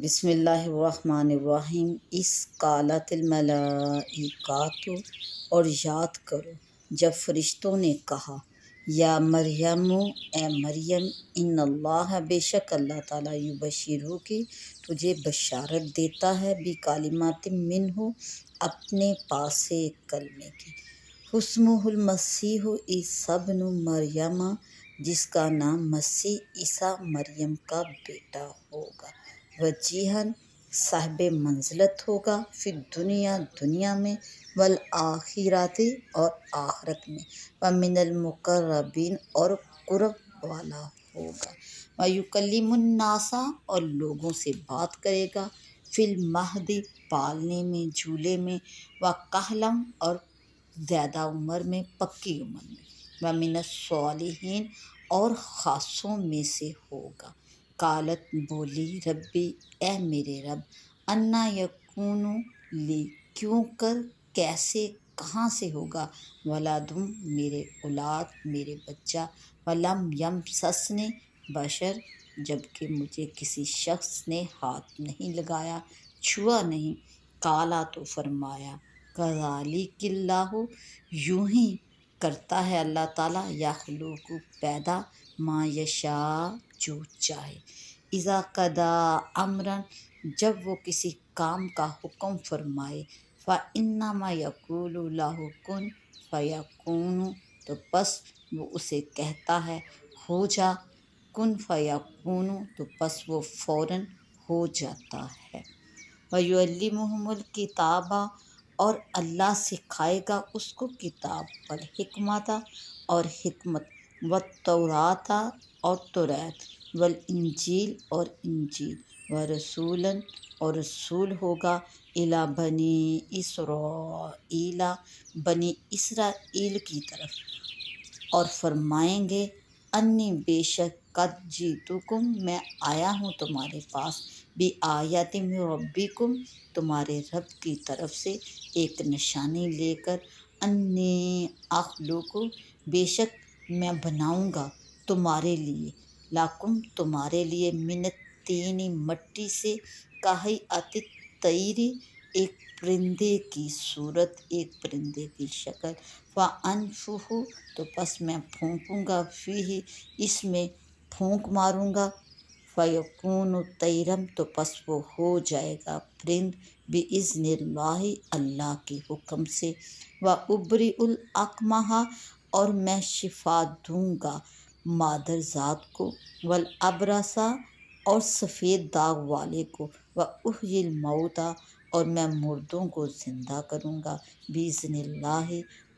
بسم اللہ الرحمن الرحیم۔ اس قالت الملائکۃ، اور یاد کرو جب فرشتوں نے کہا، یا مریم، اے مریم، ان اللہ، بے شک اللہ تعالیٰ، یبشرہ کی تجھے بشارت دیتا ہے، بکلمات منہ، اپنے پاس سے ایک کلمے کی، اسمہ المسیح عیسی ابن مریم، جس کا نام مسیح عیسیٰ مریم کا بیٹا ہوگا، وجیہاً، صاحب منزلت ہوگا، فی الدنیا، دنیا میں، والآخرۃ، اور آخرت میں، ومن المقربین، اور قرب والا ہوگا، ویکلم الناس، اور لوگوں سے بات کرے گا، فی المہد، پالنے میں، جھولے میں، وکہلا، اور زیادہ عمر میں، پکی عمر میں، ومن الصالحین، اور خاصوں میں سے ہوگا۔ قالت، بولی، ربی، اے میرے رب، انا یکون لی، کیوں کر، کیسے، کہاں سے ہوگا، ولدم، میرے اولاد، میرے بچہ، ولم یمسسنی بشر، جبکہ مجھے کسی شخص نے ہاتھ نہیں لگایا، چھوا نہیں۔ قالا، تو فرمایا، کذالک اللہ، یوں ہی کرتا ہے اللہ تعالیٰ، یخلق، پیدا، ما یشاء، جو چاہے، اذا قضی امرا، جب وہ کسی کام کا حکم فرمائے، فانما یقول لہ کن فیکون، تو پس وہ اسے کہتا ہے ہو جا، کن فیکون، تو پس وہ فوراً ہو جاتا ہے۔ وَيُعَلِّمُهُمُ الْكِتَابَ، اور اللہ سکھائے گا اس کو کتاب، والحکمت، اور حکمت، والتوراۃ، اور تورات، والانجیل، اور انجیل، ورسولا، اور رسول ہوگا، الی بنی اسرائیل، بنی اسرائیل کی طرف، اور فرمائیں گے، انی، بے شک، قد جئتکم، میں آیا ہوں تمہارے پاس، بآیۃ من ربکم، تمہارے رب کی طرف سے ایک نشانی لے کر، انی اخلق، بے شک میں بناؤں گا تمہارے لیے، لکم، تمہارے لیے، من الطین، مٹی سے، کہیئۃ الطیر، ایک پرندے کی صورت، ایک پرندے کی شکل، فانفخ، تو پس میں پھونکوں گا، فیہ، اس میں پھونک ماروں گا، فیکون طیرا، تو پس وہ ہو جائے گا پرند، باذن اللہ، اللہ کے حکم سے، وابرئ الاکمہ، اور میں شفا دوں گا مادر ذات کو، والابرص، اور سفید داغ والے کو، واحیی الموتیٰ، اور میں مردوں کو زندہ کروں گا، باذن اللہ،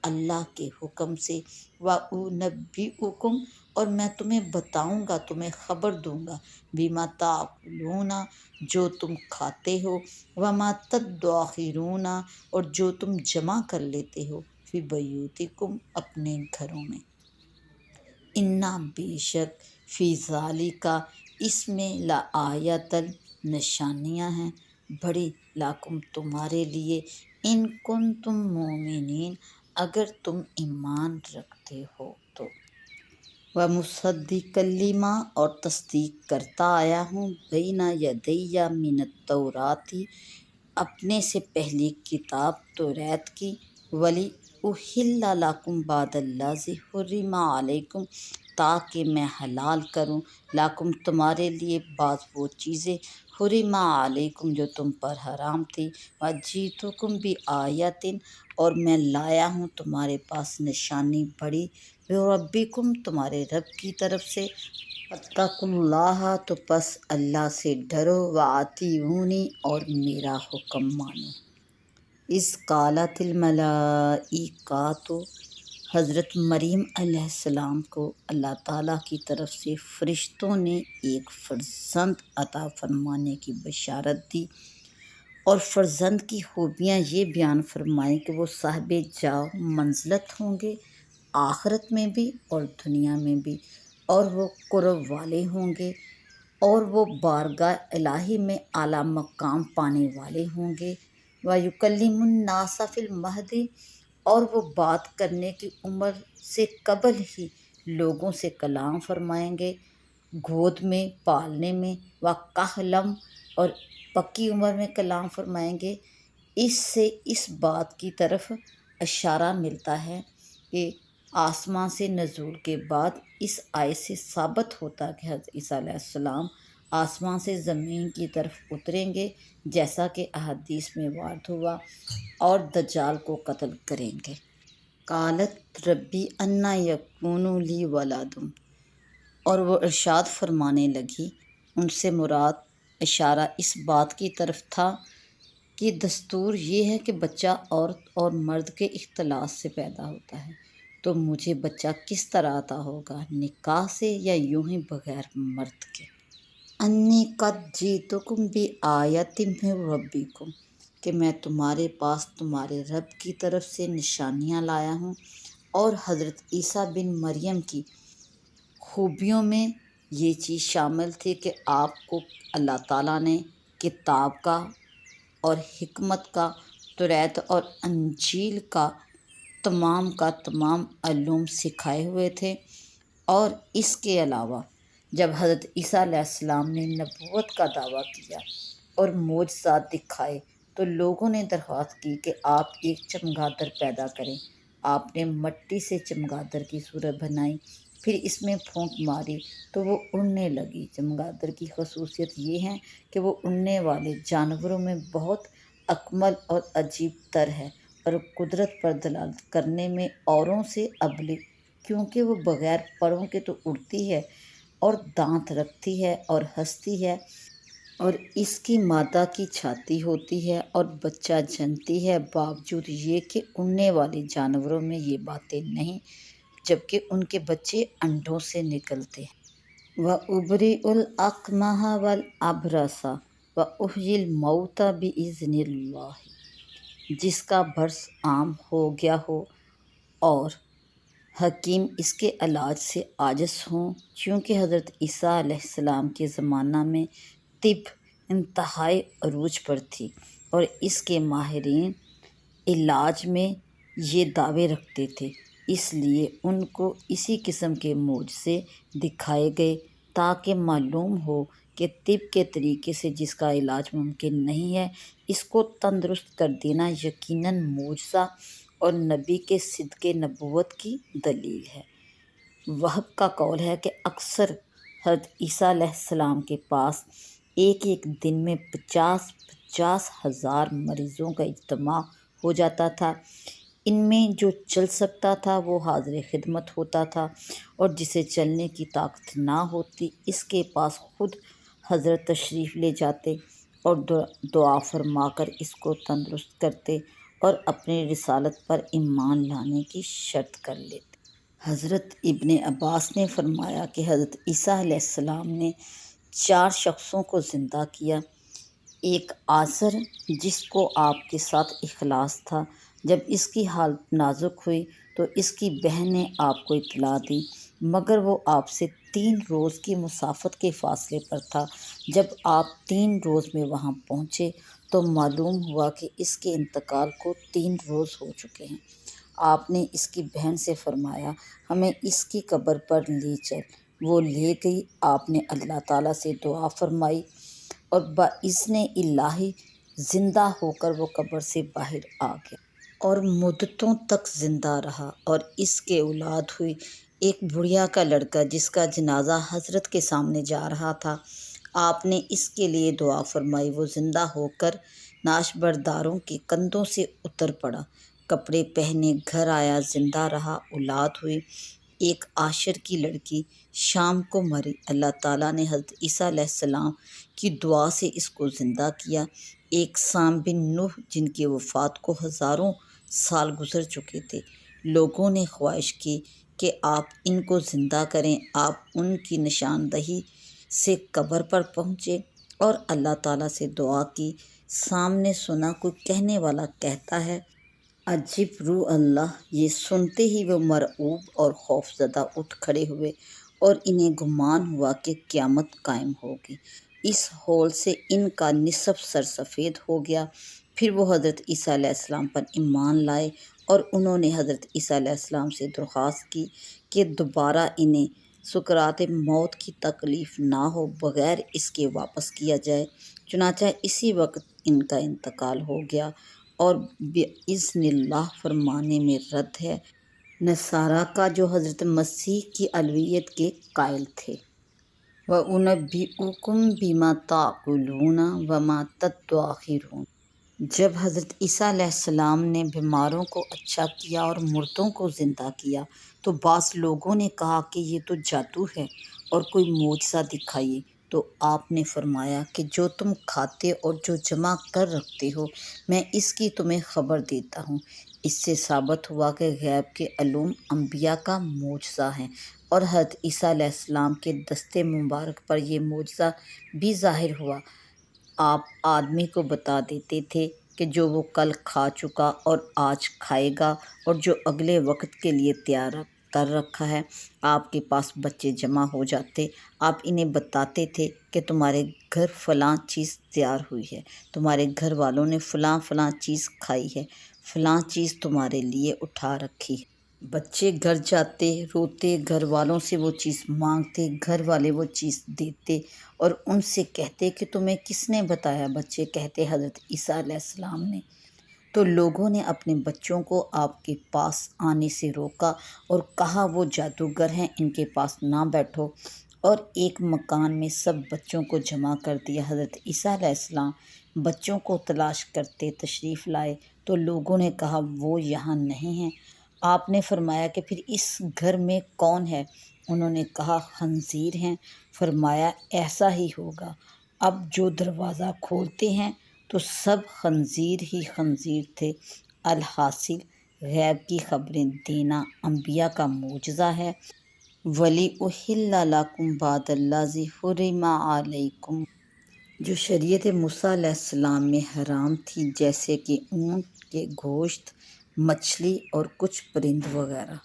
اللہ کے حکم سے، وانبئکم، اور میں تمہیں بتاؤں گا، تمہیں خبر دوں گا، بما تاکلون، جو تم کھاتے ہو، وما تدخرون، اور جو تم جمع کر لیتے ہو، فی بیوتکم، اپنے گھروں میں، انا، بے شک، فی ذالک، اس میں، لآیۃ، نشانیاں ہیں بڑی، لکم، تمہارے لیے، ان کنتم مؤمنین، اگر تم ایمان رکھتے ہو تو، ومصدقا لما، اور تصدیق کرتا آیا ہوں، بین یدی من التوراۃ، اپنے سے پہلی کتاب تورات کی، وَلِأُحِلَّ لَكُمْ بَعْضَ الَّذِي حُرِّمَ عَلَيْكُمْ، تاکہ میں حلال کروں لکم، تمہارے لیے، بعض وہ چیزیں، حُرِّمَ عَلَيْكُمْ، جو تم پر حرام تھی، وَجِئْتُكُمْ بِآیَةٍ، اور میں لایا ہوں تمہارے پاس نشانی بڑی، ربکم، تمہارے رب کی طرف سے، فاتقوا اللہ، تو پس اللہ سے ڈرو، وأطیعونی، اور میرا حکم مانو۔ اذ قالت الملائکۃ، حضرت مریم علیہ السلام کو اللہ تعالیٰ کی طرف سے فرشتوں نے ایک فرزند عطا فرمانے کی بشارت دی، اور فرزند کی خوبیاں یہ بیان فرمائیں کہ وہ صاحب جاہ و منزلت ہوں گے، آخرت میں بھی اور دنیا میں بھی، اور وہ قرب والے ہوں گے، اور وہ بارگاہ الہی میں اعلیٰ مقام پانے والے ہوں گے، وَيُكَلِّمُ النَّاسَ فِي الْمَهْدِ، اور وہ بات کرنے کی عمر سے قبل ہی لوگوں سے کلام فرمائیں گے، گود میں، پالنے میں، وَكَهْلًا، اور پکی عمر میں کلام فرمائیں گے۔ اس سے اس بات کی طرف اشارہ ملتا ہے کہ آسمان سے نزول کے بعد اس آیت سے ثابت ہوتا ہے کہ حضرت عیسیٰ علیہ السلام آسمان سے زمین کی طرف اتریں گے، جیسا کہ احادیث میں وارد ہوا، اور دجال کو قتل کریں گے۔ قالت ربی انا یکون لی ولد، اور وہ ارشاد فرمانے لگی، ان سے مراد اشارہ اس بات کی طرف تھا کہ دستور یہ ہے کہ بچہ عورت اور مرد کے اختلاط سے پیدا ہوتا ہے، تو مجھے بچہ کس طرح عطا ہوگا، نکاح سے یا یوں ہی بغیر مرد کے؟ انی قد جئتکم بآیۃ من ربکم، کہ میں تمہارے پاس تمہارے رب کی طرف سے نشانیاں لایا ہوں۔ اور حضرت عیسیٰ بن مریم کی خوبیوں میں یہ چیز شامل تھی کہ آپ کو اللہ تعالیٰ نے کتاب اور حکمت کا، توریت اور انجیل کا تمام علوم سکھائے ہوئے تھے۔ اور اس کے علاوہ جب حضرت عیسیٰ علیہ السلام نے نبوت کا دعویٰ کیا اور معجزات دکھائے تو لوگوں نے درخواست کی کہ آپ ایک چمگادر پیدا کریں۔ آپ نے مٹی سے چمگادر کی صورت بنائی، پھر اس میں پھونک ماری تو وہ اڑنے لگی۔ چمگادر کی خصوصیت یہ ہے کہ وہ اڑنے والے جانوروں میں بہت اکمل اور عجیب تر ہے، اور قدرت پر دلالت کرنے میں اوروں سے ابلغ، کیونکہ وہ بغیر پروں کے تو اڑتی ہے اور دانت رکھتی ہے اور ہنستی ہے، اور اس کی مادہ کی چھاتی ہوتی ہے اور بچہ جنتی ہے، باوجود یہ کہ اڑنے والے جانوروں میں یہ باتیں نہیں، جبکہ ان کے بچے انڈوں سے نکلتے ہیں۔ وَأُبْرِئُ الْأَكْمَحَ وَالْأَبْرَصَ وَأُحْيِي الْمَوْتَى بِإِذْنِ اللَّهِ، جس کا برص عام ہو گیا ہو اور حکیم اس کے علاج سے عاجز ہوں، چونکہ حضرت عیسیٰ علیہ السلام کے زمانہ میں طب انتہائی عروج پر تھی، اور اس کے ماہرین علاج میں یہ دعوے رکھتے تھے، اس لیے ان کو اسی قسم کے معجزے دکھائے گئے تاکہ معلوم ہو کہ طب کے طریقے سے جس کا علاج ممکن نہیں ہے، اس کو تندرست کر دینا یقیناً معجزہ اور نبی کے صدق نبوت کی دلیل ہے۔ وہب کا قول ہے کہ اکثر حضرت عیسیٰ علیہ السلام کے پاس ایک دن میں 50,000 مریضوں کا اجتماع ہو جاتا تھا۔ ان میں جو چل سکتا تھا وہ حاضر خدمت ہوتا تھا، اور جسے چلنے کی طاقت نہ ہوتی اس کے پاس خود حضرت تشریف لے جاتے اور دعا فرما کر اس کو تندرست کرتے اور اپنی رسالت پر ایمان لانے کی شرط کر لیتے۔ حضرت ابن عباس نے فرمایا کہ حضرت عیسیٰ علیہ السلام نے 4 شخصوں کو زندہ کیا۔ ایک آزر، جس کو آپ کے ساتھ اخلاص تھا، جب اس کی حالت نازک ہوئی تو اس کی بہن نے آپ کو اطلاع دی، مگر وہ آپ سے 3 روز کی مسافت کے فاصلے پر تھا۔ جب آپ 3 روز میں وہاں پہنچے تو معلوم ہوا کہ اس کے انتقال کو 3 روز ہو چکے ہیں۔ آپ نے اس کی بہن سے فرمایا، ہمیں اس کی قبر پر لے چل۔ وہ لے گئی۔ آپ نے اللہ تعالیٰ سے دعا فرمائی اور باذن الہی زندہ ہو کر وہ قبر سے باہر آ گیا اور مدتوں تک زندہ رہا، اور اس کے اولاد ہوئی۔ ایک بڑھیا کا لڑکا جس کا جنازہ حضرت کے سامنے جا رہا تھا، آپ نے اس کے لیے دعا فرمائی، وہ زندہ ہو کر نعش برداروں کے کندھوں سے اتر پڑا، کپڑے پہنے گھر آیا، زندہ رہا، اولاد ہوئی۔ ایک عاشر کی لڑکی شام کو مری، اللہ تعالیٰ نے حضرت عیسیٰ علیہ السلام کی دعا سے اس کو زندہ کیا۔ ایک سام بن نوح جن کی وفات کو ہزاروں سال گزر چکے تھے، لوگوں نے خواہش کی کہ آپ ان کو زندہ کریں۔ آپ ان کی نشاندہی سے قبر پر پہنچے اور اللہ تعالیٰ سے دعا کی۔ سام نے سنا کوئی کہنے والا کہتا ہے، عجب روح اللہ! یہ سنتے ہی وہ مرعوب اور خوفزدہ اٹھ کھڑے ہوئے اور انہیں گمان ہوا کہ قیامت قائم ہوگی۔ اس ہول سے ان کا نصف سر سفید ہو گیا۔ پھر وہ حضرت عیسیٰ علیہ السلام پر ایمان لائے، اور انہوں نے حضرت عیسیٰ علیہ السلام سے درخواست کی کہ دوبارہ انہیں سکرات موت کی تکلیف نہ ہو، بغیر اس کے واپس کیا جائے۔ چنانچہ اسی وقت ان کا انتقال ہو گیا اور بِإِذْنِ اللہ فرمانے میں رد ہے نصارہ کا جو حضرت مسیح کی الوہیت کے قائل تھے۔ وَأُنَبِّئُكُم بِمَا تَأْكُلُونَ وَمَا تَدَّخِرُونَ۔ جب حضرت عیسیٰ علیہ السلام نے بیماروں کو اچھا کیا اور مردوں کو زندہ کیا تو بعض لوگوں نے کہا کہ یہ تو جادو ہے اور کوئی معجزہ دکھائیے، تو آپ نے فرمایا کہ جو تم کھاتے اور جو جمع کر رکھتے ہو میں اس کی تمہیں خبر دیتا ہوں۔ اس سے ثابت ہوا کہ غیب کے علوم انبیاء کا معجزہ ہیں، اور حضرت عیسیٰ علیہ السلام کے دست مبارک پر یہ معجزہ بھی ظاہر ہوا۔ آپ آدمی کو بتا دیتے تھے کہ جو وہ کل کھا چکا اور آج کھائے گا اور جو اگلے وقت کے لیے تیار کر رکھا ہے۔ آپ کے پاس بچے جمع ہو جاتے، آپ انہیں بتاتے تھے کہ تمہارے گھر فلاں چیز تیار ہوئی ہے، تمہارے گھر والوں نے فلاں فلاں چیز کھائی ہے، فلاں چیز تمہارے لیے اٹھا رکھی ہے۔ بچے گھر جاتے، روتے، گھر والوں سے وہ چیز مانگتے، گھر والے وہ چیز دیتے اور ان سے کہتے کہ تمہیں کس نے بتایا؟ بچے کہتے حضرت عیسیٰ علیہ السلام نے۔ تو لوگوں نے اپنے بچوں کو آپ کے پاس آنے سے روکا اور کہا وہ جادوگر ہیں، ان کے پاس نہ بیٹھو، اور ایک مکان میں سب بچوں کو جمع کر دیا۔ حضرت عیسیٰ علیہ السلام بچوں کو تلاش کرتے تشریف لائے تو لوگوں نے کہا وہ یہاں نہیں ہیں۔ آپ نے فرمایا کہ پھر اس گھر میں کون ہے؟ انہوں نے کہا خنزیر ہیں۔ فرمایا ایسا ہی ہوگا، اب جو دروازہ کھولتے ہیں تو سب خنزیر ہی خنزیر تھے۔ الحاصل غیب کی خبریں دینا انبیاء کا معجزہ ہے۔ وَلِأُحِلَّ لَكُم بَعْضَ الَّذِي حُرِّمَ عَلَيْكُمْ، جو شریعت موسیٰ علیہ السلام میں حرام تھی، جیسے کہ اونٹ کے گوشت، مچھلی اور کچھ پرند وغیرہ۔